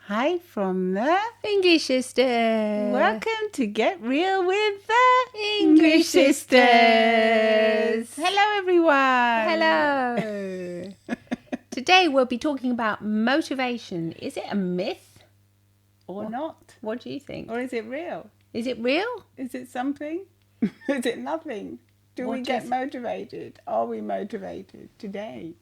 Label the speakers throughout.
Speaker 1: Hi from the
Speaker 2: English Sisters.
Speaker 1: Welcome to Get Real with the
Speaker 2: English Sisters.
Speaker 1: Hello, everyone.
Speaker 2: Hello. Today we'll be talking about motivation. Is it a myth
Speaker 1: Or not?
Speaker 2: What do you think?
Speaker 1: Or is it real?
Speaker 2: Is it real?
Speaker 1: Is it something? Is it nothing? Do we get motivated? Are we motivated today?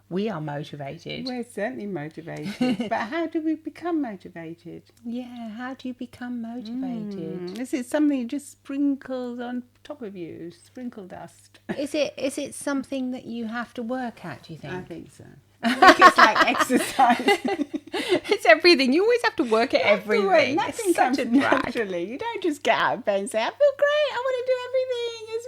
Speaker 2: We are motivated.
Speaker 1: We're certainly motivated. But how do we become motivated?
Speaker 2: Yeah, how do you become motivated?
Speaker 1: Is it something that just sprinkles on top of you? Sprinkle dust?
Speaker 2: Is it something that you have to work at, do you think?
Speaker 1: I think so. I think it's like exercise.
Speaker 2: It's everything. You always have to work at everything.
Speaker 1: Nothing comes naturally. You don't just get out of bed and say, I feel great, I want to do everything. It's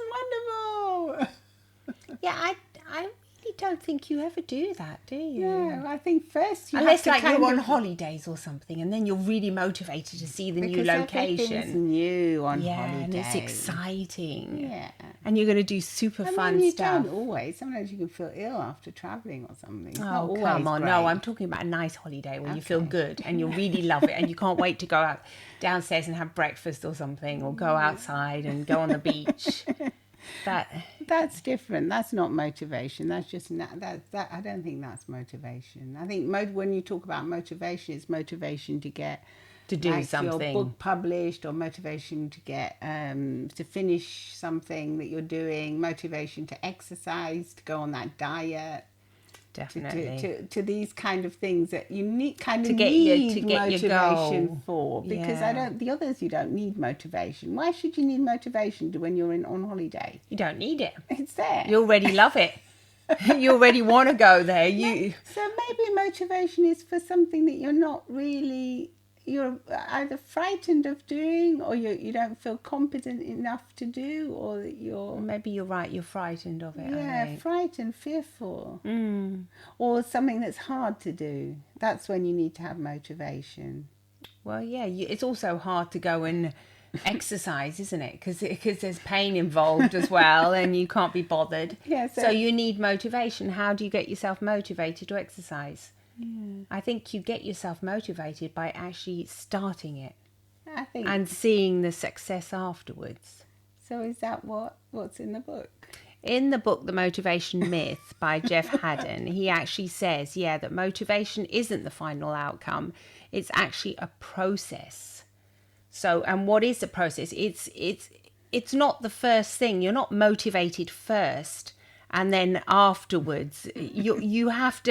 Speaker 1: wonderful.
Speaker 2: Yeah, I really don't think you ever do that, do you?
Speaker 1: No, I think first you
Speaker 2: Unless
Speaker 1: have to
Speaker 2: you're on holidays or something, and then you're really motivated to see the new location.
Speaker 1: Everything's new on holiday.
Speaker 2: And it's exciting.
Speaker 1: Yeah.
Speaker 2: And you're going to do super fun
Speaker 1: you
Speaker 2: stuff.
Speaker 1: Don't always. Sometimes you can feel ill after travelling or something. It's not
Speaker 2: Oh,
Speaker 1: always
Speaker 2: come on.
Speaker 1: great.
Speaker 2: No, I'm talking about a nice holiday where you feel good and you really love it and you can't wait to go out downstairs and have breakfast or something, or go outside and go on the beach.
Speaker 1: That's different. That's not motivation. That's just that. I don't think that's motivation. I think when you talk about motivation, it's motivation to get
Speaker 2: to do something,
Speaker 1: your book published, or motivation to get to finish something that you're doing, motivation to exercise, to go on that diet.
Speaker 2: Definitely.
Speaker 1: To these kind of things that you need
Speaker 2: to get
Speaker 1: motivation for, because the others you don't need motivation. Why should you need motivation when you're on holiday?
Speaker 2: You don't need it.
Speaker 1: It's there.
Speaker 2: You already love it. You already want to go there.
Speaker 1: So maybe motivation is for something that you're not really. You're either frightened of doing, or you don't feel competent enough to do, or that you're...
Speaker 2: Maybe you're right, you're frightened of it.
Speaker 1: Yeah, frightened, fearful. Or something that's hard to do. That's when you need to have motivation.
Speaker 2: Well, yeah, it's also hard to go and exercise, isn't it? Because there's pain involved as well, and you can't be bothered.
Speaker 1: Yeah,
Speaker 2: so you need motivation. How do you get yourself motivated to exercise?
Speaker 1: Yeah.
Speaker 2: I think you get yourself motivated by actually starting it,
Speaker 1: I think,
Speaker 2: and seeing the success afterwards.
Speaker 1: So is that what's in the book?
Speaker 2: In the book, The Motivation Myth by Jeff Haden, he actually says, that motivation isn't the final outcome. It's actually a process. So, and what is the process? It's not the first thing. You're not motivated first, and then afterwards you have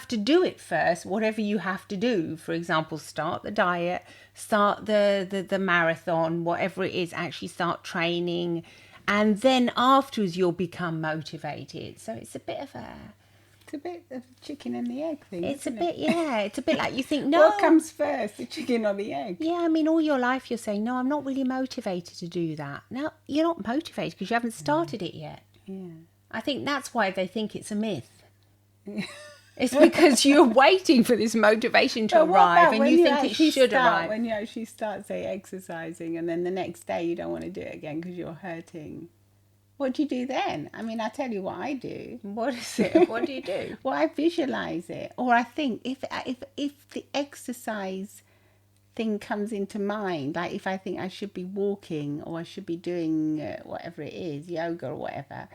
Speaker 2: to do it first, whatever you have to do. For example, start the diet, start the marathon, whatever it is, actually start training. And then afterwards you'll become motivated. So it's a bit of
Speaker 1: chicken and the egg thing.
Speaker 2: It's a bit like you think, no.
Speaker 1: What comes first, the chicken or the egg?
Speaker 2: Yeah, I mean, all your life you're saying, no, I'm not really motivated to do that. No, you're not motivated because you haven't started it yet.
Speaker 1: Yeah.
Speaker 2: I think that's why they think it's a myth. It's because you're waiting for this motivation to arrive, and you think it should arrive.
Speaker 1: When you actually start, say, exercising, and then the next day you don't want to do it again because you're hurting. What do you do then? I mean, I'll tell you what I do.
Speaker 2: What is it? What do you do?
Speaker 1: Well, I visualize it. Or I think if the exercise thing comes into mind, like if I think I should be walking, or I should be doing whatever it is, yoga or whatever,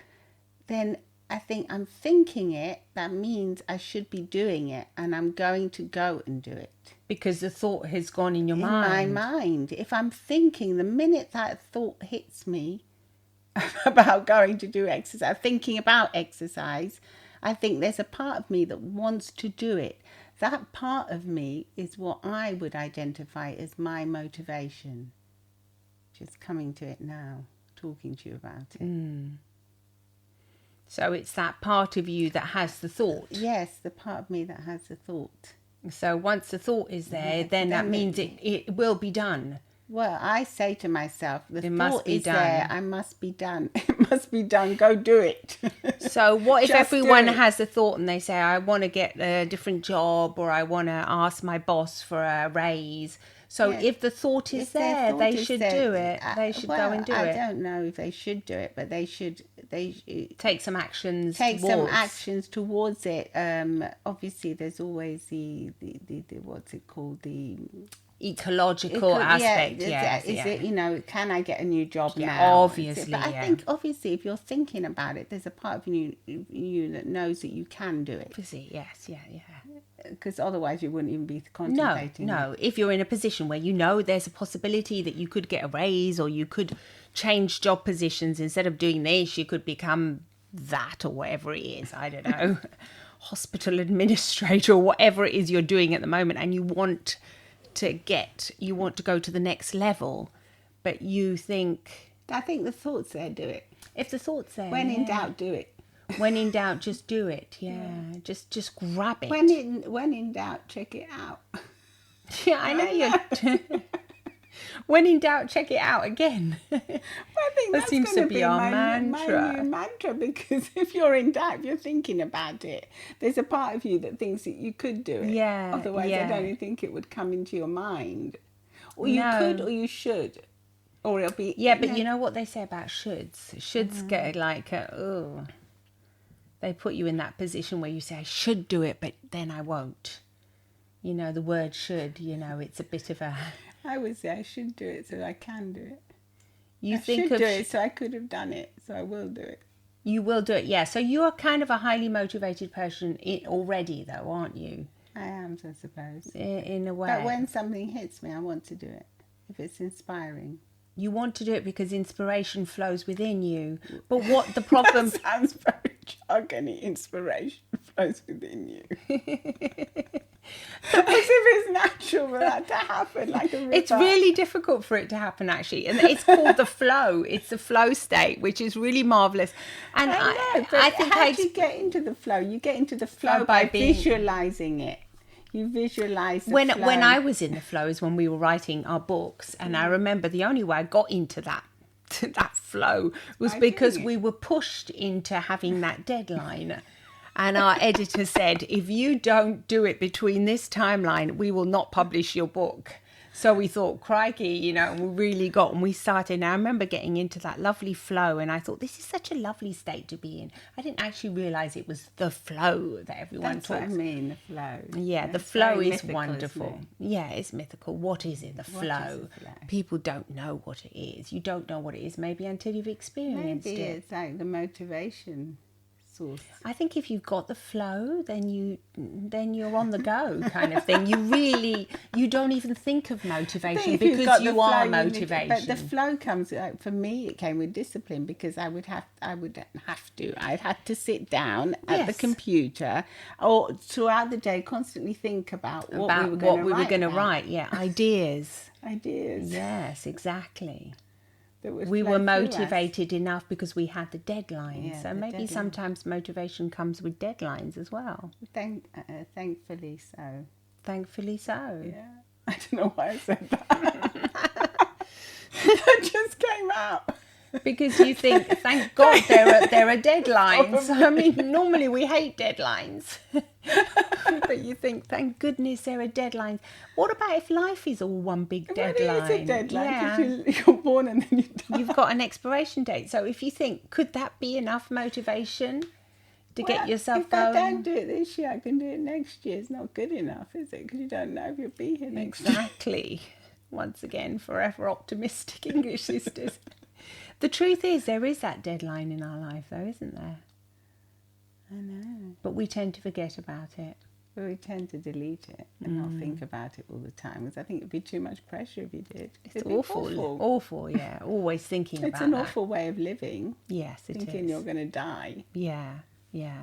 Speaker 1: then I think I'm thinking it, that means I should be doing it, and I'm going to go and do it.
Speaker 2: Because the thought has gone in your mind.
Speaker 1: In my mind. If I'm thinking, the minute that thought hits me about going to do exercise, thinking about exercise, I think there's a part of me that wants to do it. That part of me is what I would identify as my motivation. Just coming to it now, talking to you about it.
Speaker 2: So it's that part of you that has the thought.
Speaker 1: Yes, the part of me that has the thought.
Speaker 2: So once the thought is there, then that means it will be done.
Speaker 1: Well, I say to myself, the
Speaker 2: thought
Speaker 1: must be done. There, I must be done. It must be done. Go do it.
Speaker 2: So what if everyone has a thought and they say, I want to get a different job, or I want to ask my boss for a raise. So
Speaker 1: Yeah.
Speaker 2: if the thought is
Speaker 1: If their
Speaker 2: there,
Speaker 1: thought
Speaker 2: they
Speaker 1: is
Speaker 2: should
Speaker 1: there,
Speaker 2: do it. They should go and do
Speaker 1: I
Speaker 2: it.
Speaker 1: don't know if they should do it, but they should.
Speaker 2: Take some actions
Speaker 1: Take some
Speaker 2: towards.
Speaker 1: actions towards it. Obviously, there's always the what's it called, the
Speaker 2: Ecological aspect,
Speaker 1: is
Speaker 2: yeah.
Speaker 1: it, can I get a new job
Speaker 2: Yeah,
Speaker 1: now?
Speaker 2: obviously,
Speaker 1: But I
Speaker 2: yeah.
Speaker 1: think obviously if you're thinking about it, there's a part of you that knows that you can do it,
Speaker 2: Obviously, yes, yeah.
Speaker 1: because otherwise you wouldn't even be
Speaker 2: No,
Speaker 1: contemplating it.
Speaker 2: no. If you're in a position where you know there's a possibility that you could get a raise or you could change job positions, instead of doing this, you could become that or whatever it is. I don't know, hospital administrator or whatever it is you're doing at the moment, and you want to go to the next level, but you think,
Speaker 1: I think the thoughts there do it.
Speaker 2: if the thought's there,
Speaker 1: When in
Speaker 2: yeah.
Speaker 1: doubt, do it.
Speaker 2: When in doubt, just do it. Yeah, just grab it.
Speaker 1: When in doubt, check it out.
Speaker 2: Yeah, I know you're. When in doubt, check it out again.
Speaker 1: I think
Speaker 2: That
Speaker 1: that's
Speaker 2: seems
Speaker 1: going
Speaker 2: to be our
Speaker 1: my
Speaker 2: mantra.
Speaker 1: new mantra, because if you're in doubt, if you're thinking about it, there's a part of you that thinks that you could do it.
Speaker 2: Yeah,
Speaker 1: Otherwise,
Speaker 2: yeah.
Speaker 1: I don't even think it would come into your mind. Or you
Speaker 2: No.
Speaker 1: could, or you should. Or it'll be...
Speaker 2: Yeah, but you know what they say about shoulds? Shoulds get like, oh, they put you in that position where you say, I should do it, but then I won't. You know, the word should, it's a bit of a...
Speaker 1: I would say I should do it so I can do it.
Speaker 2: You
Speaker 1: I
Speaker 2: think
Speaker 1: should
Speaker 2: of...
Speaker 1: do it so I could have done it, so I will do it.
Speaker 2: You will do it, yeah. So you are kind of a highly motivated person already, though, aren't you?
Speaker 1: I am, I suppose.
Speaker 2: In a way.
Speaker 1: But when something hits me, I want to do it. If it's inspiring.
Speaker 2: You want to do it because inspiration flows within you. But what the problem...
Speaker 1: That sounds very jargony. Inspiration flows within you. As if it's natural for that to happen, like a river.
Speaker 2: It's really difficult for it to happen, actually. And it's called the flow. It's the flow state, which is really marvellous. And
Speaker 1: I know, but
Speaker 2: I think
Speaker 1: how do you get into the flow? You get into the flow by
Speaker 2: being...
Speaker 1: visualising it. You visualise the
Speaker 2: when
Speaker 1: flow.
Speaker 2: When I was in the flow is when we were writing our books. And I remember the only way I got into that flow was because we were pushed into having that deadline. And our editor said, if you don't do it between this timeline, we will not publish your book. So we thought, crikey, we really got, and we started. And I remember getting into that lovely flow, and I thought, this is such a lovely state to be in. I didn't actually realise it was the flow that everyone
Speaker 1: That's
Speaker 2: talks.
Speaker 1: what I mean, the flow.
Speaker 2: Yeah, the
Speaker 1: It's
Speaker 2: flow
Speaker 1: very
Speaker 2: is
Speaker 1: mythical,
Speaker 2: wonderful.
Speaker 1: isn't it?
Speaker 2: Yeah, it's mythical. What is it? The flow.
Speaker 1: the flow?
Speaker 2: People don't know what it is. You don't know what it is maybe until you've experienced
Speaker 1: Maybe
Speaker 2: it.
Speaker 1: it's like the motivation source.
Speaker 2: I think if you've got the flow, then you're on the go, kind of thing. You don't even think of motivation
Speaker 1: If you've
Speaker 2: because
Speaker 1: got the
Speaker 2: you
Speaker 1: flow,
Speaker 2: are
Speaker 1: you need to-
Speaker 2: motivation.
Speaker 1: But the flow comes, for me, it came with discipline, because I'd have to sit down at the
Speaker 2: Yes.
Speaker 1: computer or throughout the day constantly think about what
Speaker 2: about
Speaker 1: we were
Speaker 2: what
Speaker 1: going
Speaker 2: we
Speaker 1: to
Speaker 2: were
Speaker 1: write
Speaker 2: going to
Speaker 1: about.
Speaker 2: write. Yeah, ideas.
Speaker 1: Ideas.
Speaker 2: Yes, exactly.
Speaker 1: that would
Speaker 2: We
Speaker 1: flow
Speaker 2: were
Speaker 1: through us.
Speaker 2: motivated enough because we had the deadline.
Speaker 1: Yeah,
Speaker 2: so
Speaker 1: the
Speaker 2: maybe
Speaker 1: deadline.
Speaker 2: sometimes motivation comes with deadlines as well.
Speaker 1: Thankfully so.
Speaker 2: Thankfully so.
Speaker 1: Yeah. I don't know why I said that. That just came out.
Speaker 2: Because you think, thank God there are deadlines. I mean, normally we hate deadlines. But you think, thank goodness there are deadlines. What about if life is all one big deadline?
Speaker 1: Well, it is a deadline,
Speaker 2: Yeah.
Speaker 1: because you're born and then you die.
Speaker 2: You've got an expiration date. So if you think, could that be enough motivation to get yourself
Speaker 1: if I
Speaker 2: going?
Speaker 1: don't do it this year, I can do it next year. It's not good enough, is it? Because you don't know if you'll be here next year.
Speaker 2: Exactly. Once again, forever optimistic English sisters. The truth is, there is that deadline in our life, though, isn't there?
Speaker 1: I know.
Speaker 2: But we tend to forget about it.
Speaker 1: But we tend to delete it and not think about it all the time, because I think it'd be too much pressure if you did.
Speaker 2: It's
Speaker 1: It'd be
Speaker 2: awful, yeah. Always thinking about
Speaker 1: It's an
Speaker 2: that.
Speaker 1: awful way of living,
Speaker 2: Yes, it
Speaker 1: thinking
Speaker 2: is.
Speaker 1: you're going to die,
Speaker 2: Yeah, yeah.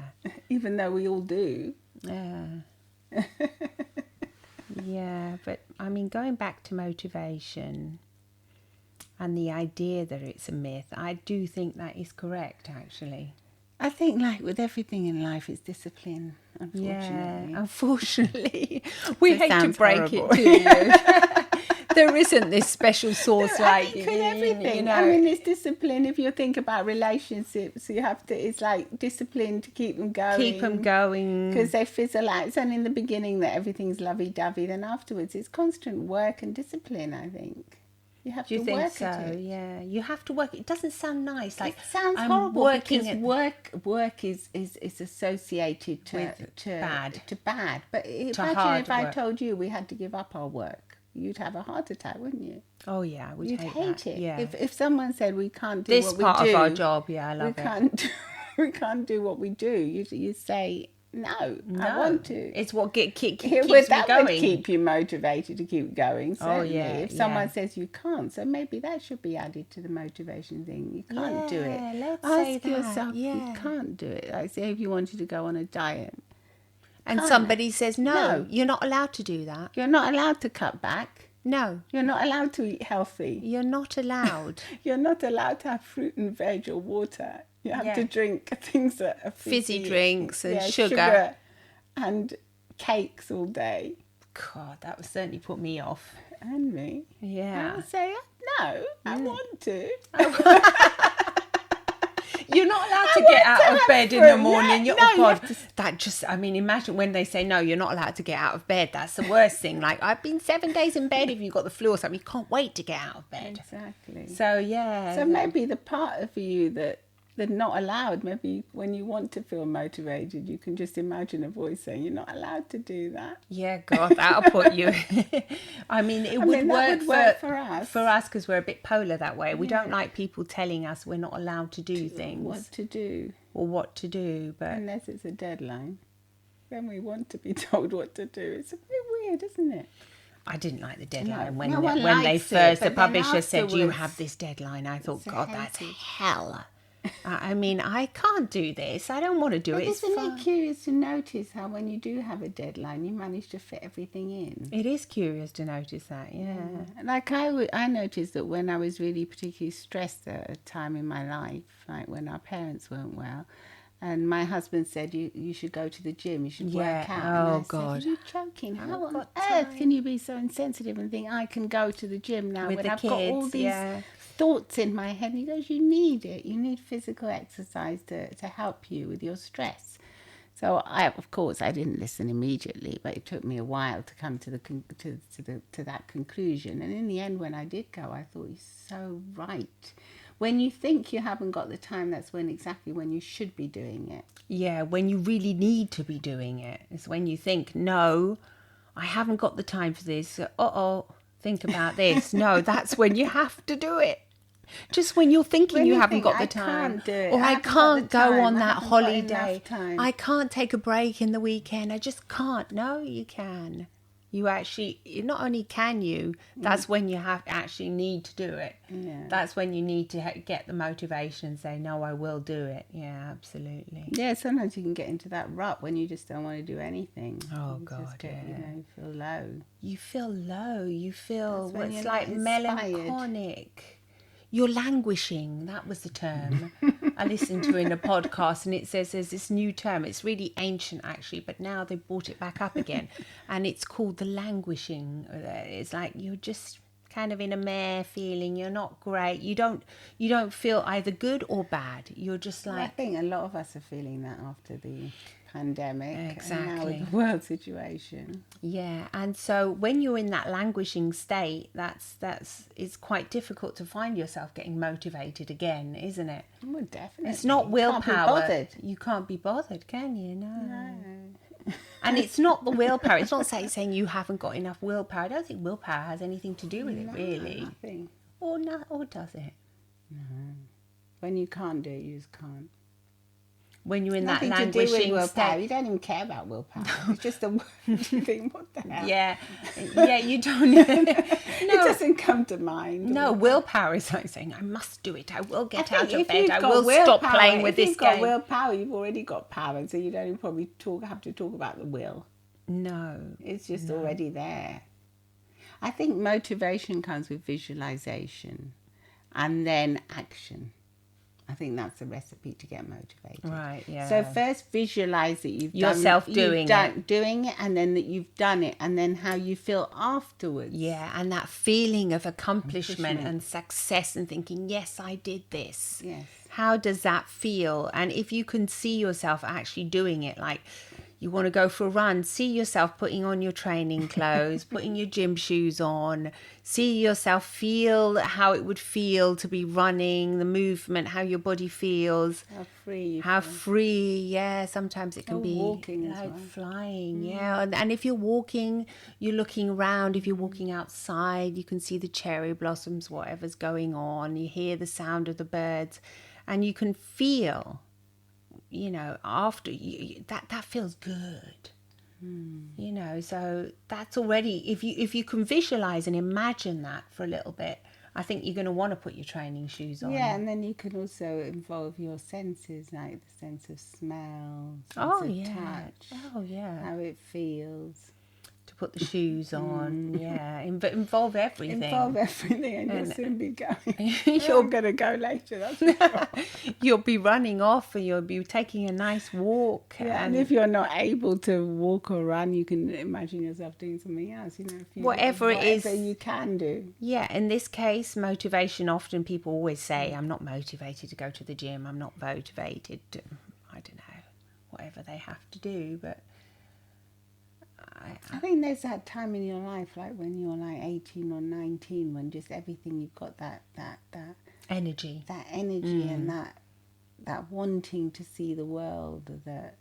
Speaker 1: even though we all do.
Speaker 2: Yeah. Yeah, but I mean, going back to motivation and the idea that it's a myth, I do think that is correct, actually.
Speaker 1: I think, like with everything in life, it's discipline, unfortunately.
Speaker 2: Yeah, unfortunately. We
Speaker 1: That
Speaker 2: hate to
Speaker 1: sounds
Speaker 2: break
Speaker 1: horrible.
Speaker 2: it to you. There isn't this special sauce
Speaker 1: I
Speaker 2: like
Speaker 1: think with everything.
Speaker 2: you know.
Speaker 1: I mean, it's discipline. If you think about relationships, you have to. It's like discipline to keep them going.
Speaker 2: Keep them going.
Speaker 1: Because they fizzle out. It's only in the beginning that everything's lovey-dovey. Then afterwards, it's constant work and discipline. I think you have
Speaker 2: Do you
Speaker 1: to
Speaker 2: think
Speaker 1: work
Speaker 2: so?
Speaker 1: at it.
Speaker 2: Yeah, you have to work. It doesn't sound nice. Like
Speaker 1: It sounds
Speaker 2: I'm
Speaker 1: horrible
Speaker 2: working
Speaker 1: because work is associated to
Speaker 2: bad.
Speaker 1: to bad. But imagine
Speaker 2: hard
Speaker 1: if I
Speaker 2: work.
Speaker 1: told you we had to give up our work, you'd have a heart attack, wouldn't you?
Speaker 2: Oh yeah, we'd
Speaker 1: You'd hate
Speaker 2: that.
Speaker 1: it.
Speaker 2: Yeah,
Speaker 1: If someone said we can't do
Speaker 2: this
Speaker 1: what we
Speaker 2: part
Speaker 1: do,
Speaker 2: of our job. Yeah, I
Speaker 1: we
Speaker 2: love it.
Speaker 1: can't we can't do what we do. You say no, I want to.
Speaker 2: It's what keeps
Speaker 1: Yeah,
Speaker 2: me
Speaker 1: well, that
Speaker 2: going.
Speaker 1: would keep you motivated to keep going. Certainly.
Speaker 2: yeah,
Speaker 1: If someone
Speaker 2: yeah.
Speaker 1: says you can't, so maybe that should be added to the motivation thing. You can't do
Speaker 2: Yeah,
Speaker 1: it.
Speaker 2: let's
Speaker 1: Ask
Speaker 2: say that,
Speaker 1: yourself,
Speaker 2: yeah.
Speaker 1: you can't do it. Like say if you wanted to go on a diet,
Speaker 2: And
Speaker 1: can't.
Speaker 2: somebody says no,
Speaker 1: No.
Speaker 2: you're not allowed to do that.
Speaker 1: you're not allowed to cut back.
Speaker 2: No,
Speaker 1: You're not allowed to eat healthy.
Speaker 2: you're not allowed.
Speaker 1: You're not allowed to have fruit and veg or water. You have
Speaker 2: Yeah.
Speaker 1: to drink things that are
Speaker 2: Fizzy drinks and sugar.
Speaker 1: sugar and cakes all day.
Speaker 2: God, that would certainly put me off.
Speaker 1: And me.
Speaker 2: Yeah.
Speaker 1: I'll say, no, I want to.
Speaker 2: You're not allowed
Speaker 1: I
Speaker 2: to
Speaker 1: want
Speaker 2: get
Speaker 1: to
Speaker 2: out of
Speaker 1: have
Speaker 2: bed in the
Speaker 1: fruit.
Speaker 2: morning.
Speaker 1: No,
Speaker 2: Oh
Speaker 1: you
Speaker 2: God,
Speaker 1: have to-
Speaker 2: that just, I mean, imagine when they say, no, you're not allowed to get out of bed. That's the worst thing. Like, I've been 7 days in bed if you've got the flu or something. You can't wait to get out of bed.
Speaker 1: Exactly.
Speaker 2: So, yeah.
Speaker 1: So maybe the part of you that they're not allowed, maybe when you want to feel motivated, you can just imagine a voice saying, you're not allowed to do that.
Speaker 2: Yeah, God, that'll put you. I mean, it would,
Speaker 1: mean, that
Speaker 2: work
Speaker 1: would work for us.
Speaker 2: For us, because we're a bit polar that way. We don't like people telling us we're not allowed to do things
Speaker 1: What to do,
Speaker 2: or what to do. But
Speaker 1: unless it's a deadline. Then we want to be told what to do. It's a bit weird, isn't it?
Speaker 2: I didn't like the deadline
Speaker 1: No,
Speaker 2: when
Speaker 1: no one
Speaker 2: when they
Speaker 1: likes it,
Speaker 2: first, the
Speaker 1: but then
Speaker 2: publisher said, you
Speaker 1: afterwards,
Speaker 2: have this deadline. I thought,
Speaker 1: I
Speaker 2: God,
Speaker 1: hate
Speaker 2: that's
Speaker 1: it.
Speaker 2: hell. I mean, I can't do this. I don't want to do
Speaker 1: But
Speaker 2: it. It's
Speaker 1: isn't
Speaker 2: fun.
Speaker 1: it curious to notice how when you do have a deadline, you manage to fit everything in?
Speaker 2: It is curious to notice that, yeah.
Speaker 1: Like I noticed that when I was really particularly stressed at a time in my life, like when our parents weren't well, and my husband said, you should go to the gym, you should
Speaker 2: Yeah.
Speaker 1: work out.
Speaker 2: Oh,
Speaker 1: and I
Speaker 2: God.
Speaker 1: said, are you joking? How on
Speaker 2: got
Speaker 1: earth
Speaker 2: time.
Speaker 1: can you be so insensitive and think I can go to the gym now
Speaker 2: With
Speaker 1: when
Speaker 2: the
Speaker 1: I've got all
Speaker 2: kids,
Speaker 1: these
Speaker 2: yeah.
Speaker 1: thoughts in my head? He goes, you need it. You need physical exercise to help you with your stress. So of course, I didn't listen immediately, but it took me a while to come to to that conclusion. And in the end, when I did go, I thought, he's so right. When you think you haven't got the time, that's exactly when you should be doing it.
Speaker 2: Yeah, when you really need to be doing it. It's when you think, no, I haven't got the time for this. Think about this. No, that's when you have to do it. Just when you're thinking
Speaker 1: When
Speaker 2: you
Speaker 1: you
Speaker 2: haven't
Speaker 1: think,
Speaker 2: got the
Speaker 1: "I
Speaker 2: time.
Speaker 1: can't do it.
Speaker 2: Or
Speaker 1: I
Speaker 2: I
Speaker 1: haven't got
Speaker 2: can't
Speaker 1: the
Speaker 2: go
Speaker 1: time.
Speaker 2: on
Speaker 1: I
Speaker 2: that
Speaker 1: haven't got
Speaker 2: holiday.
Speaker 1: enough time."
Speaker 2: I can't take a break in the weekend. I just can't. No, you can. You not only can you, that's when you actually need to do it.
Speaker 1: Yeah.
Speaker 2: That's when you need to get the motivation and say, no, I will do it. Yeah, absolutely.
Speaker 1: Yeah, sometimes you can get into that rut when you just don't want to do anything.
Speaker 2: Oh,
Speaker 1: You
Speaker 2: God,
Speaker 1: just get,
Speaker 2: yeah.
Speaker 1: you feel low.
Speaker 2: You feel low. You feel,
Speaker 1: That's when
Speaker 2: it's
Speaker 1: you're
Speaker 2: like
Speaker 1: not inspired.
Speaker 2: melancholic. You're languishing. That was the term I listened to in a podcast, and it says there's this new term. It's really ancient, actually, but now they brought it back up again, and it's called the languishing. It's like you're just kind of in a meh feeling. You're not great. You don't feel either good or bad. You're just
Speaker 1: I
Speaker 2: like,
Speaker 1: think a lot of us are feeling that after the pandemic. And now
Speaker 2: Exactly.
Speaker 1: with the world situation.
Speaker 2: yeah. And so when you're in that languishing state, it's quite difficult to find yourself getting motivated again, isn't it?
Speaker 1: Well, definitely.
Speaker 2: It's not willpower.
Speaker 1: Can't be bothered.
Speaker 2: You can't be bothered, can you? No. And it's not the willpower. It's not saying you haven't got enough willpower. I don't think willpower has anything to do with it, really.
Speaker 1: Nothing.
Speaker 2: Or does it?
Speaker 1: When you can't do it, you just can't.
Speaker 2: When you're in that
Speaker 1: Nothing to do with
Speaker 2: languishing
Speaker 1: willpower.
Speaker 2: state.
Speaker 1: You don't even care about willpower. It's just a word. You think, what the hell?
Speaker 2: Yeah, you don't.
Speaker 1: It doesn't come to mind.
Speaker 2: No, willpower is like saying, I must do it. I will get out of
Speaker 1: If
Speaker 2: bed.
Speaker 1: you've
Speaker 2: I
Speaker 1: got
Speaker 2: will stop
Speaker 1: willpower-
Speaker 2: playing with
Speaker 1: if
Speaker 2: this
Speaker 1: you've got
Speaker 2: game.
Speaker 1: willpower, you've already got power, so you don't even probably have to talk about the will.
Speaker 2: No.
Speaker 1: It's just already there. I think motivation comes with visualization and then action. I think that's the recipe to get motivated.
Speaker 2: Right, yeah.
Speaker 1: So first visualize that you've
Speaker 2: Yourself doing
Speaker 1: it, and then that you've done it, and then how you feel afterwards.
Speaker 2: Yeah, and that feeling of accomplishment and success and thinking, yes, I did this.
Speaker 1: Yes.
Speaker 2: How does that feel? And if you can see yourself actually doing it, like you want to go for a run, see yourself putting on your training clothes, putting your gym shoes on, see yourself feel how it would feel to be running, the movement, how your body feels.
Speaker 1: How free you
Speaker 2: How
Speaker 1: feel.
Speaker 2: free, yeah. Sometimes it can
Speaker 1: Or
Speaker 2: be
Speaker 1: walking as
Speaker 2: like
Speaker 1: well.
Speaker 2: flying, yeah. And if you're walking, you're looking around. If you're walking outside, you can see the cherry blossoms, whatever's going on. You hear the sound of the birds, and you can feel, after that feels good. So that's already, if you can visualize and imagine that for a little bit, I think you're going to want to put your training shoes on.
Speaker 1: Yeah, and then you can also involve your senses, like the sense of smell,
Speaker 2: Oh,
Speaker 1: sense of
Speaker 2: yeah.
Speaker 1: touch,
Speaker 2: Oh, yeah.
Speaker 1: how it feels.
Speaker 2: To put the shoes on, yeah. Involve everything.
Speaker 1: Involve everything, and you'll soon be going. You're going to go later, that's for sure.
Speaker 2: You'll be running off, and you'll be taking a nice walk.
Speaker 1: Yeah, and if you're not able to walk or run, you can imagine yourself doing something else.
Speaker 2: Whatever it is
Speaker 1: you can do.
Speaker 2: Yeah, in this case, motivation. Often people always say, "I'm not motivated to go to the gym. I'm not motivated to, I don't know, whatever they have to do." But
Speaker 1: I think there's that time in your life, like when you're like 18 or 19, when just everything, you've got that
Speaker 2: energy.
Speaker 1: And that wanting to see the world, that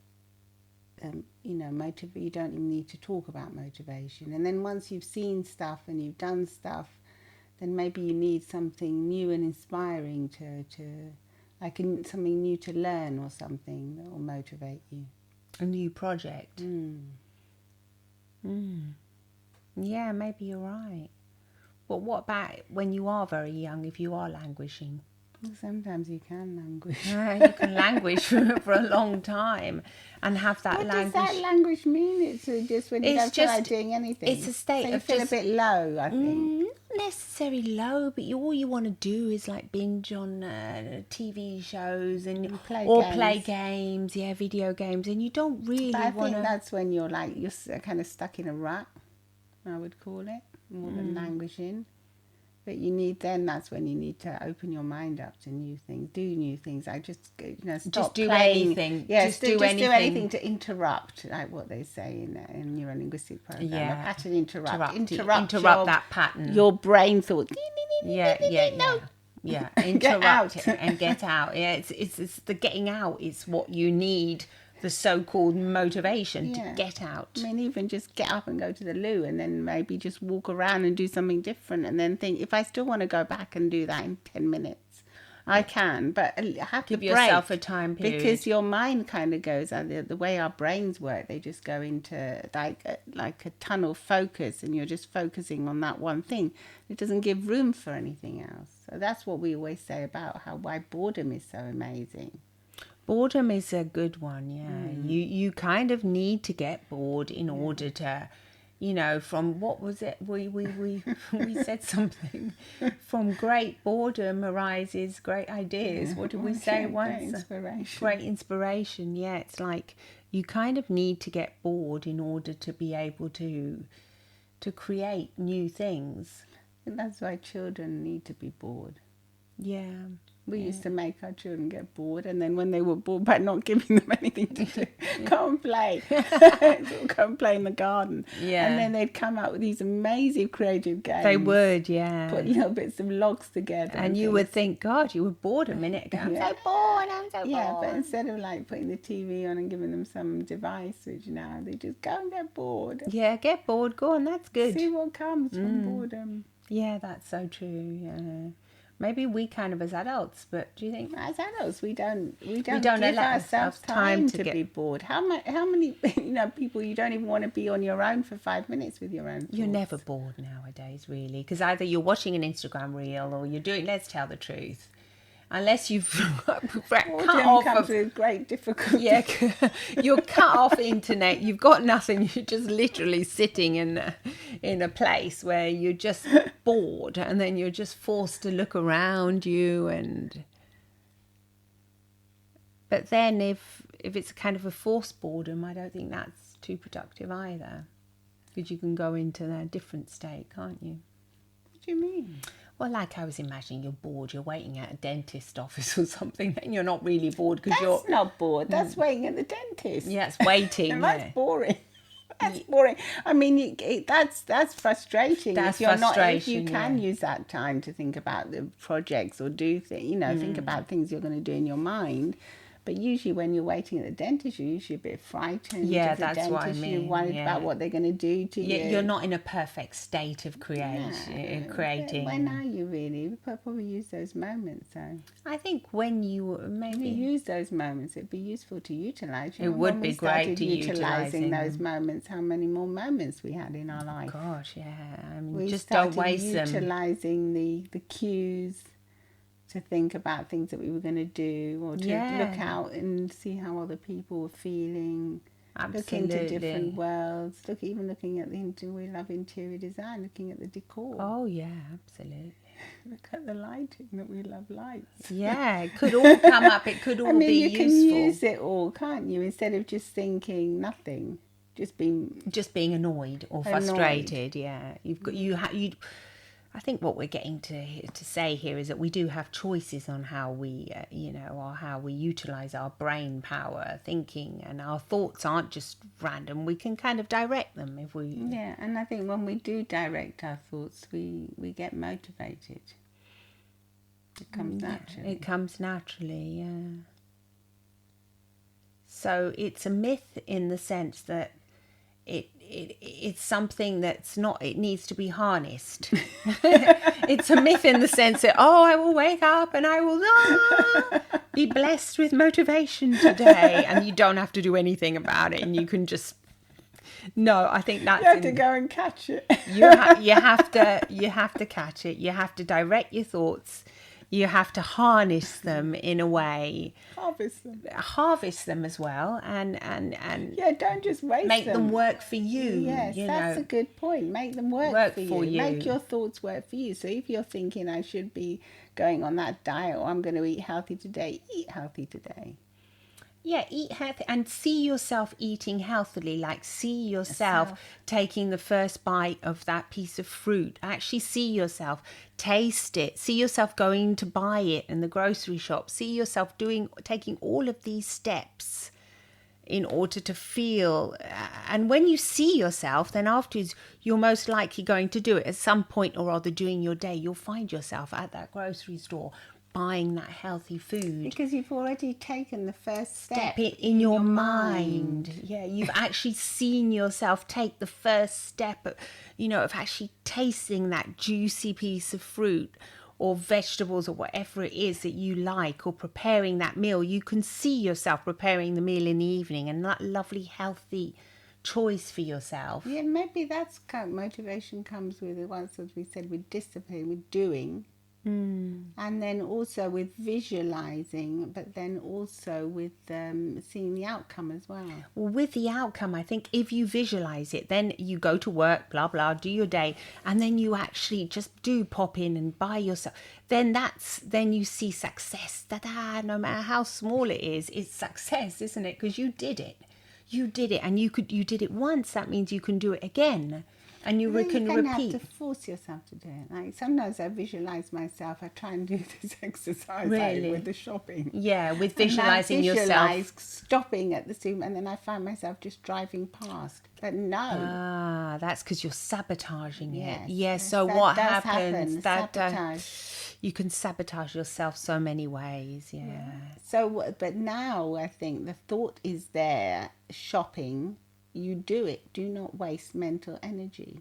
Speaker 1: motivate. You don't even need to talk about motivation. And then once you've seen stuff and you've done stuff, then maybe you need something new and inspiring something new to learn, or something that will motivate you.
Speaker 2: A new project. Yeah, maybe you're right. But what about when you are very young, if you are languishing?
Speaker 1: Sometimes you can languish.
Speaker 2: You can languish for a long time and have that language.
Speaker 1: What does that language mean? It's just when you don't feel like doing anything.
Speaker 2: It's a state
Speaker 1: so you
Speaker 2: of
Speaker 1: feel
Speaker 2: just
Speaker 1: a bit low, I think.
Speaker 2: Not necessarily low, but all you want to do is like binge on TV shows and play games, video games, and you don't really want to.
Speaker 1: I think that's when you're kind of stuck in a rut, I would call it, more than languishing. But that's when you need to open your mind up to new things, do new things. Stop
Speaker 2: just do
Speaker 1: playing.
Speaker 2: anything.
Speaker 1: Yeah,
Speaker 2: just do anything.
Speaker 1: Do anything to interrupt, like what they say in neurolinguistic program.
Speaker 2: Yeah.
Speaker 1: A pattern interrupt
Speaker 2: that pattern.
Speaker 1: Your brain thought.
Speaker 2: Yeah. Interrupt it and get out. Yeah, it's the getting out. It's what you need. The so-called motivation to get out.
Speaker 1: I mean, even just get up and go to the loo, and then maybe just walk around and do something different, and then think, if I still want to go back and do that in 10 minutes, I can, but I have to
Speaker 2: give yourself a time period.
Speaker 1: Because your mind kind of goes, the way our brains work, they just go into like a tunnel focus, and you're just focusing on that one thing. It doesn't give room for anything else. So that's what we always say about why boredom is so amazing.
Speaker 2: Boredom is a good one, yeah. You kind of need to get bored in order to, from what was it? We said something. From great boredom arises great ideas. What did we say once?
Speaker 1: Great inspiration.
Speaker 2: Great inspiration, yeah. It's like you kind of need to get bored in order to be able to create new things.
Speaker 1: And that's why children need to be bored.
Speaker 2: Yeah.
Speaker 1: We used to make our children get bored, and then when they were bored by not giving them anything to do, go and play. Go and play in the garden.
Speaker 2: Yeah.
Speaker 1: And then they'd come up with these amazing creative games.
Speaker 2: They would, yeah.
Speaker 1: Put little bits of logs together.
Speaker 2: And you would think, God, you were bored a minute ago. I'm so bored.
Speaker 1: Yeah, but instead of putting the TV on and giving them some device, which now they just go and get bored.
Speaker 2: Yeah, get bored. Go on, that's good.
Speaker 1: See what comes from boredom.
Speaker 2: Yeah, that's so true, yeah. Maybe we kind of as adults, but do you think
Speaker 1: as adults we don't give
Speaker 2: allow
Speaker 1: ourselves time to be bored? How many people you don't even want to be on your own for 5 minutes with your own thoughts?
Speaker 2: You're never bored nowadays, really, because either you're watching an Instagram reel or you're doing. Let's tell the truth. Unless you've cut off
Speaker 1: with great difficulty.
Speaker 2: Yeah, you're cut off internet. You've got nothing. You're just literally sitting in a place where you're just bored, and then you're just forced to look around you. And But then if it's kind of a forced boredom, I don't think that's too productive either. Because you can go into a different state, can't you?
Speaker 1: What do you mean?
Speaker 2: Well, like I was imagining, you're bored, you're waiting at a dentist office or something, and you're not really bored because you're...
Speaker 1: That's not bored. That's waiting at the dentist.
Speaker 2: Yeah, it's waiting.
Speaker 1: And
Speaker 2: yeah.
Speaker 1: that's boring. That's boring. I mean, that's frustrating.
Speaker 2: That's
Speaker 1: if you're not, if
Speaker 2: frustration,
Speaker 1: you can
Speaker 2: yeah.
Speaker 1: use that time to think about the projects or do things, think about things you're going to do in your mind. But usually when you're waiting at the dentist, you're usually a bit frightened.
Speaker 2: Yeah,
Speaker 1: of the
Speaker 2: that's
Speaker 1: dentist.
Speaker 2: what I mean.
Speaker 1: You're worried about what they're going to do to you.
Speaker 2: You're not in a perfect state of creating.
Speaker 1: When are you really? We probably use those moments. So
Speaker 2: I think when you maybe
Speaker 1: use those moments, it'd be useful to utilize.
Speaker 2: It would be great to
Speaker 1: utilizing those moments. How many more moments we had in our life?
Speaker 2: Gosh, yeah. I mean,
Speaker 1: We
Speaker 2: just don't
Speaker 1: started
Speaker 2: waste them.
Speaker 1: utilizing the cues to think about things that we were going to do, or to look out and see how other people were feeling.
Speaker 2: Absolutely.
Speaker 1: Look into different worlds. Looking at we love interior design. Looking at the decor.
Speaker 2: Oh yeah, absolutely.
Speaker 1: Look at the lighting. That we love lights.
Speaker 2: Yeah, it could all come up. It could all be
Speaker 1: you
Speaker 2: useful.
Speaker 1: can use it all, can't you? Instead of just thinking nothing, just being
Speaker 2: annoyed or frustrated. Yeah, I think what we're getting to say here is that we do have choices on how we, or how we utilize our brain power, thinking, and our thoughts aren't just random. We can kind of direct them if we.
Speaker 1: Yeah, and I think when we do direct our thoughts, we get motivated. It comes naturally.
Speaker 2: It comes naturally, yeah. So it's a myth in the sense that it's something that's not, it needs to be harnessed. It's a myth in the sense that, I will wake up and I will be blessed with motivation today, and you don't have to do anything about it, and you can just... No, I think that's...
Speaker 1: You have to go and catch it.
Speaker 2: You have to catch it. You have to direct your thoughts. You have to harness them in a way. Harvest them as well, and
Speaker 1: yeah, don't just waste them.
Speaker 2: Make them work for you.
Speaker 1: Yes, that's a good point. Make them work for you. Make your thoughts work for you. So if you're thinking I should be going on that diet, or I'm going to eat healthy today, eat healthy today.
Speaker 2: Yeah, eat healthy and see yourself eating healthily. Like, see yourself taking the first bite of that piece of fruit. Actually see yourself, taste it. See yourself going to buy it in the grocery shop. See yourself taking all of these steps in order to feel. And when you see yourself, then afterwards, you're most likely going to do it at some point or other during your day. You'll find yourself at that grocery store buying that healthy food,
Speaker 1: because you've already taken the first step
Speaker 2: in your mind. Yeah, you've actually seen yourself take the first step of actually tasting that juicy piece of fruit or vegetables or whatever it is that you like, or preparing that meal. You can see yourself preparing the meal in the evening, and that lovely healthy choice for yourself.
Speaker 1: Yeah, maybe that's motivation comes with, once as we said, with discipline, with doing. And then also with visualizing, but then also with seeing the outcome as well.
Speaker 2: Well, with the outcome, I think if you visualize it, then you go to work, blah, blah, do your day, and then you actually just do pop in and buy yourself. Then you see success. No matter how small it is, it's success, isn't it? Because you did it. You did it, and you did it once. That means you can do it again. And you can repeat.
Speaker 1: You have to force yourself to do it. Like, sometimes I visualize myself. I try and do this exercise with the shopping.
Speaker 2: Yeah, with visualizing yourself.
Speaker 1: Stopping at the supermarket, and then I find myself just driving past. But no.
Speaker 2: That's because you're sabotaging it.
Speaker 1: Yes.
Speaker 2: Yeah, so what happens?
Speaker 1: Sabotage.
Speaker 2: You can sabotage yourself so many ways, yeah.
Speaker 1: So, but now I think the thought is there, shopping. You do it. Do not waste mental energy.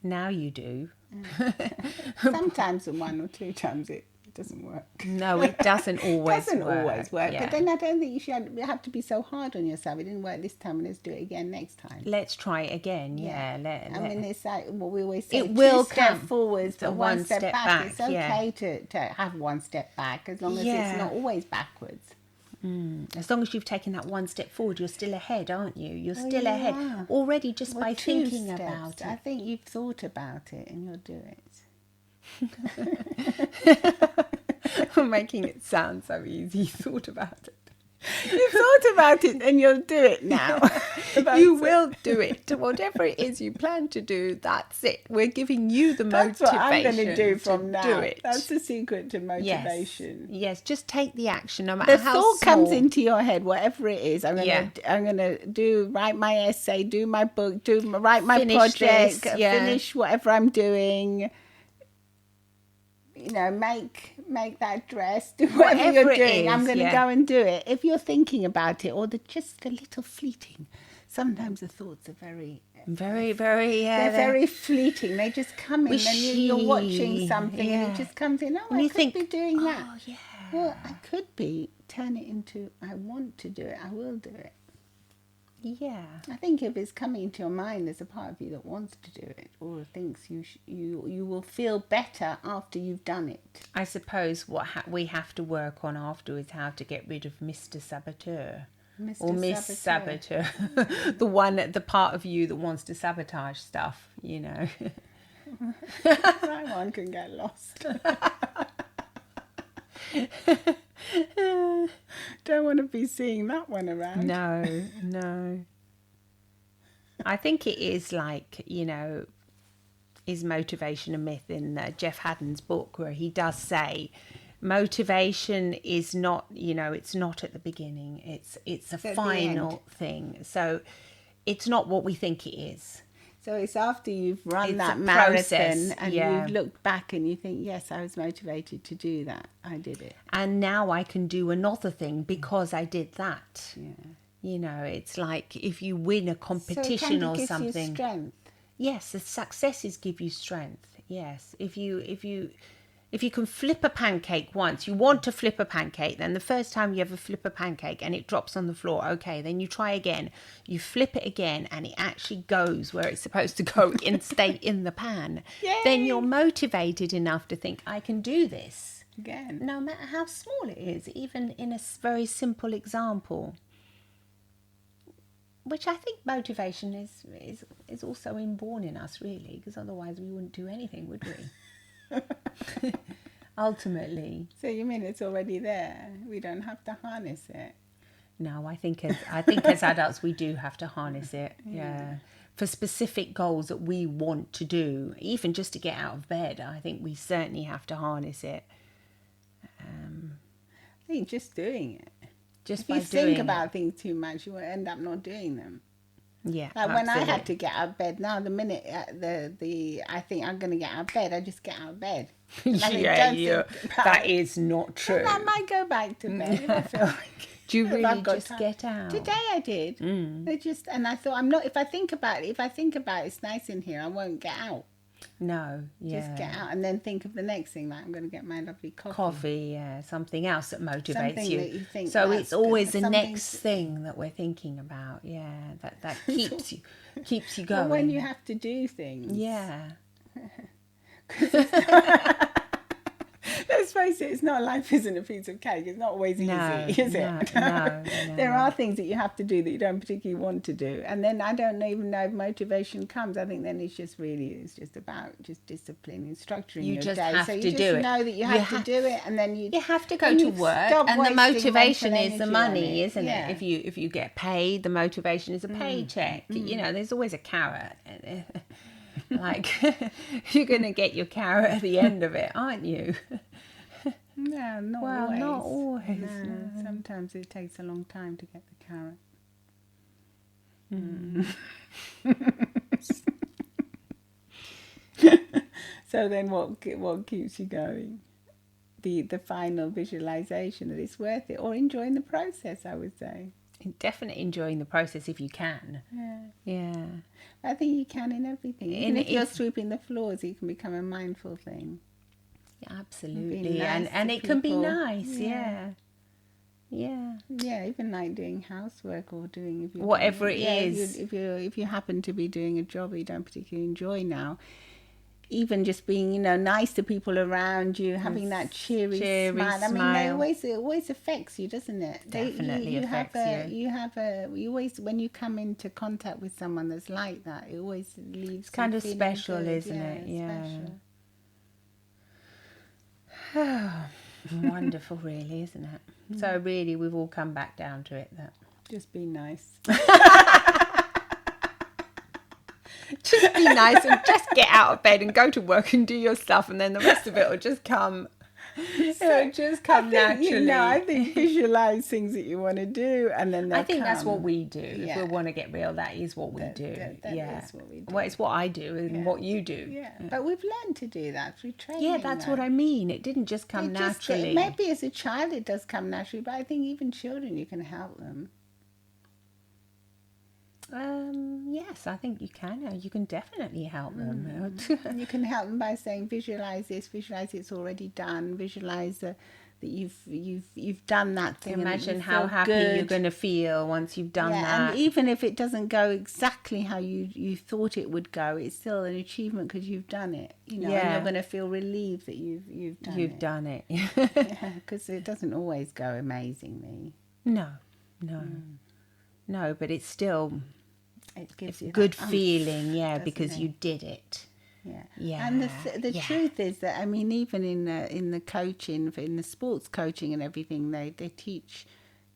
Speaker 2: Now you do.
Speaker 1: Sometimes, one or two times it doesn't work.
Speaker 2: No, it doesn't always
Speaker 1: work.
Speaker 2: Yeah.
Speaker 1: But then I don't think you have to be so hard on yourself. It didn't work this time, let's do it again next time.
Speaker 2: Let's try it again. Yeah.
Speaker 1: I mean, it's like what we always say.
Speaker 2: It will
Speaker 1: step forwards, but one step back. It's
Speaker 2: yeah.
Speaker 1: okay to have one step back, as long as it's not always backwards.
Speaker 2: As long as you've taken that one step forward, you're still ahead, aren't you? You're still ahead already just by thinking about it.
Speaker 1: I think you've thought about it and you'll do it.
Speaker 2: We're making it sound so easy. You thought about it.
Speaker 1: You thought about it and you'll do it now.
Speaker 2: You will do it. Whatever it is you plan to do, that's it. We're giving you the
Speaker 1: That's
Speaker 2: motivation
Speaker 1: what I'm going to do from now.
Speaker 2: do it.
Speaker 1: That's the secret to motivation.
Speaker 2: Yes, just take the action, no matter
Speaker 1: The
Speaker 2: how
Speaker 1: thought
Speaker 2: small.
Speaker 1: comes into your head, whatever it is. I'm
Speaker 2: Yeah.
Speaker 1: gonna write my essay, do my book, write my
Speaker 2: Finish
Speaker 1: project,
Speaker 2: this, yeah.
Speaker 1: finish whatever I'm doing. You know, make that dress, do whatever
Speaker 2: Whatever
Speaker 1: you're
Speaker 2: it
Speaker 1: doing. I'm
Speaker 2: is,
Speaker 1: going to
Speaker 2: yeah.
Speaker 1: go and do it. If you're thinking about it, or just a little fleeting. Sometimes the thoughts are very,
Speaker 2: Very, very.
Speaker 1: they're very fleeting. They just come in, and you're watching
Speaker 2: wishy,
Speaker 1: something, and
Speaker 2: yeah.
Speaker 1: it just comes in. Oh,
Speaker 2: And
Speaker 1: I
Speaker 2: you
Speaker 1: could
Speaker 2: think,
Speaker 1: be doing that.
Speaker 2: oh, yeah.
Speaker 1: Well, I could be. Turn it into, I want to do it. I will do it.
Speaker 2: Yeah.
Speaker 1: I think if it's coming into your mind, there's a part of you that wants to do it, or thinks you will feel better after you've done it.
Speaker 2: I suppose what we have to work on after is how to get rid of Mr. Saboteur.
Speaker 1: Mr.
Speaker 2: Or Miss Saboteur. The part of you that wants to sabotage stuff, you know.
Speaker 1: That one can get lost. Don't want to be seeing that one around.
Speaker 2: No. I think it is like, you know, is motivation a myth in Jeff Haden's book, where he does say motivation is not, you know, it's not at the beginning. It's a final thing. So it's not what we think it is.
Speaker 1: So it's after you've run
Speaker 2: It's
Speaker 1: that
Speaker 2: a
Speaker 1: marathon
Speaker 2: process,
Speaker 1: and
Speaker 2: yeah.
Speaker 1: you've looked back and you think, yes, I was motivated to do that. I did it.
Speaker 2: And now I can do another thing because I did that.
Speaker 1: Yeah.
Speaker 2: You know, it's like if you win a competition
Speaker 1: so it
Speaker 2: or
Speaker 1: gives
Speaker 2: something.
Speaker 1: You strength.
Speaker 2: Yes, the successes give you strength. Yes, if you can flip a pancake once, you want to flip a pancake, then the first time you ever flip a pancake and it drops on the floor, okay, then you try again. You flip it again and it actually goes where it's supposed to go and stay in the pan.
Speaker 1: Yay!
Speaker 2: Then you're motivated enough to think, I can do this.
Speaker 1: Again.
Speaker 2: No matter how small it is, even in a very simple example. Which I think motivation is also inborn in us, really, because otherwise we wouldn't do anything, would we? Ultimately.
Speaker 1: So you mean it's already there? We don't have to harness it?
Speaker 2: No, I think as adults we do have to harness it. Yeah. For specific goals that we want to do, even just to get out of bed, I think we certainly have to harness it.
Speaker 1: I think just doing it.
Speaker 2: Just
Speaker 1: If
Speaker 2: by
Speaker 1: you
Speaker 2: doing
Speaker 1: think
Speaker 2: it.
Speaker 1: about things too much, you will end up not doing them.
Speaker 2: Yeah.
Speaker 1: Like when I had
Speaker 2: absolutely.
Speaker 1: to get out of bed, now the minute I think I'm going to get out of bed, I just get out of bed. And I think,
Speaker 2: Yeah,
Speaker 1: don't think about
Speaker 2: that
Speaker 1: it.
Speaker 2: is not true.
Speaker 1: And I might go back to bed if I feel like.
Speaker 2: Do you
Speaker 1: if
Speaker 2: really
Speaker 1: I've got
Speaker 2: just
Speaker 1: time.
Speaker 2: get out?
Speaker 1: Today I did. And I thought I'm not. If I think about it, it's nice in here. I won't get out.
Speaker 2: No, yeah.
Speaker 1: Just get out and then think of the next thing. Like I'm going to get my lovely coffee.
Speaker 2: Coffee, yeah, something else that motivates
Speaker 1: Something
Speaker 2: you.
Speaker 1: that you think
Speaker 2: so
Speaker 1: that's
Speaker 2: it's always the
Speaker 1: something
Speaker 2: next thing that we're thinking about. Yeah, that keeps you going.
Speaker 1: But when you have to do things,
Speaker 2: yeah,
Speaker 1: let's face it, it's not, life isn't a piece of cake. It's not always easy, is it?
Speaker 2: No.
Speaker 1: There are things that you have to do that you don't particularly want to do. And then I don't even know if motivation comes. I think then it's just about just discipline and structuring
Speaker 2: You
Speaker 1: your
Speaker 2: just
Speaker 1: day.
Speaker 2: have
Speaker 1: so you
Speaker 2: to
Speaker 1: just
Speaker 2: do it.
Speaker 1: know that you have to do it, and then
Speaker 2: you have to go
Speaker 1: and
Speaker 2: to
Speaker 1: you
Speaker 2: work,
Speaker 1: stop
Speaker 2: and the
Speaker 1: wasting
Speaker 2: motivation
Speaker 1: mental
Speaker 2: is the
Speaker 1: energy
Speaker 2: money,
Speaker 1: on it.
Speaker 2: isn't
Speaker 1: Yeah.
Speaker 2: it? If you get paid, the motivation is a paycheck. You know, there's always a carrot. Like you're gonna get your carrot at the end of it, aren't you?
Speaker 1: No, not
Speaker 2: Well,
Speaker 1: always.
Speaker 2: not always,
Speaker 1: No. Sometimes it takes a long time to get the carrot. So then what keeps you going? The final visualization that it's worth it, or enjoying the process, I would say.
Speaker 2: Definitely enjoying the process if you can. Yeah.
Speaker 1: I think you can in everything. Even if you're
Speaker 2: if-
Speaker 1: sweeping the floors, it can become a mindful thing.
Speaker 2: Absolutely.
Speaker 1: Being nice
Speaker 2: And
Speaker 1: to
Speaker 2: it can be
Speaker 1: people.
Speaker 2: nice,
Speaker 1: Yeah.
Speaker 2: yeah.
Speaker 1: Yeah, even like doing housework or doing if you're
Speaker 2: Whatever
Speaker 1: doing,
Speaker 2: it is.
Speaker 1: If you happen to be doing a job you don't particularly enjoy now, even just being nice to people around you, having that cheery smile. I mean, it always affects you, doesn't it?
Speaker 2: Definitely affects you.
Speaker 1: You always, when you come into contact with someone that's like that, it always leaves.
Speaker 2: It's kind
Speaker 1: you
Speaker 2: of
Speaker 1: feeling
Speaker 2: special,
Speaker 1: good.
Speaker 2: isn't it? Yeah.
Speaker 1: Special.
Speaker 2: Wonderful, really, isn't it? So really, we've all come back down to it. That
Speaker 1: Just be nice.
Speaker 2: just be nice and just get out of bed and go to work and do your stuff, and then the rest of it will just come. It'll just come naturally.
Speaker 1: I think visualize things that you want to do, and then
Speaker 2: I think that's
Speaker 1: come.
Speaker 2: what we do.
Speaker 1: Yeah.
Speaker 2: If we want to get real, that is what we do.
Speaker 1: That
Speaker 2: yeah,
Speaker 1: is what we do.
Speaker 2: Well, it's what I do and what you do.
Speaker 1: Yeah, but we've learned to do that through training.
Speaker 2: Yeah, that's what I mean. It didn't just come naturally.
Speaker 1: Maybe as a child it does come naturally, but I think even children, you can help them.
Speaker 2: Yes, I think you can. You can definitely help them.
Speaker 1: You can help them by saying, visualize this, visualize it's already done, visualize that you've done that thing.
Speaker 2: Imagine how happy you're going to feel once you've done that.
Speaker 1: And even if it doesn't go exactly how you thought it would go, it's still an achievement because you've done it. And you're going to feel relieved that you've done it.
Speaker 2: You've done it.
Speaker 1: Because it doesn't always go amazingly.
Speaker 2: No, but it's still
Speaker 1: It gives you
Speaker 2: good
Speaker 1: that
Speaker 2: feeling, because you did it.
Speaker 1: Yeah. And the truth is that, I mean, even in the coaching, in the sports coaching and everything, they teach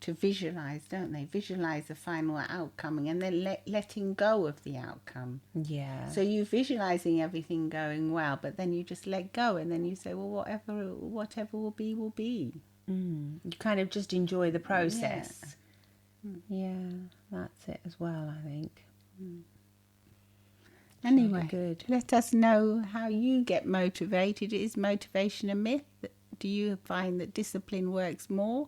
Speaker 1: to visualize, don't they? Visualize the final outcome and then letting go of the outcome.
Speaker 2: Yeah.
Speaker 1: So you visualizing everything going well, but then you just let go, and then you say, well, whatever will be, will be.
Speaker 2: You kind of just enjoy the process. Yeah, that's it as well, I think.
Speaker 1: Anyway,
Speaker 2: good.
Speaker 1: Let us know how you get motivated. Is motivation a myth? Do you find that discipline works more?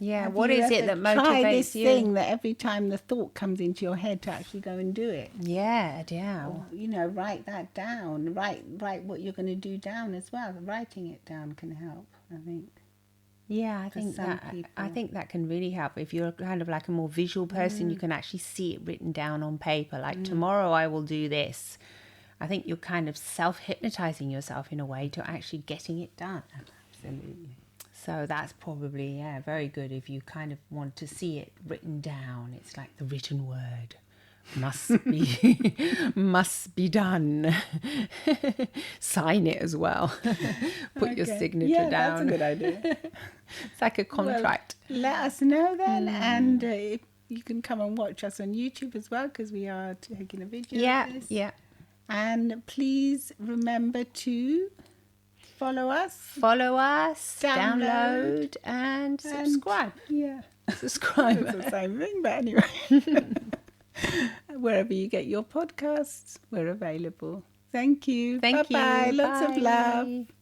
Speaker 2: Yeah,
Speaker 1: Have
Speaker 2: what
Speaker 1: you
Speaker 2: is it
Speaker 1: ever
Speaker 2: that motivates
Speaker 1: tried this
Speaker 2: you?
Speaker 1: thing that every time the thought comes into your head to actually go and do it?
Speaker 2: Yeah.
Speaker 1: Or, write that down. Write what you're going to do down as well. Writing it down can help, I think.
Speaker 2: Yeah, I think that can really help. If you're kind of like a more visual person, you can actually see it written down on paper. Like, tomorrow I will do this. I think you're kind of self-hypnotizing yourself in a way to actually getting it done.
Speaker 1: Absolutely.
Speaker 2: So that's probably, very good if you kind of want to see it written down. It's like the written word. Must be done. Sign it as well. Put your signature down.
Speaker 1: That's a good idea.
Speaker 2: It's like a contract.
Speaker 1: Well, let us know then, and if you can come and watch us on YouTube as well, because we are taking a video of this.
Speaker 2: Yeah.
Speaker 1: And please remember to follow us,
Speaker 2: download and subscribe. Subscribe.
Speaker 1: It's the same thing, but anyway. Wherever you get your podcasts, we're available. Thank you.
Speaker 2: Thank you.
Speaker 1: Bye-bye. Lots of love.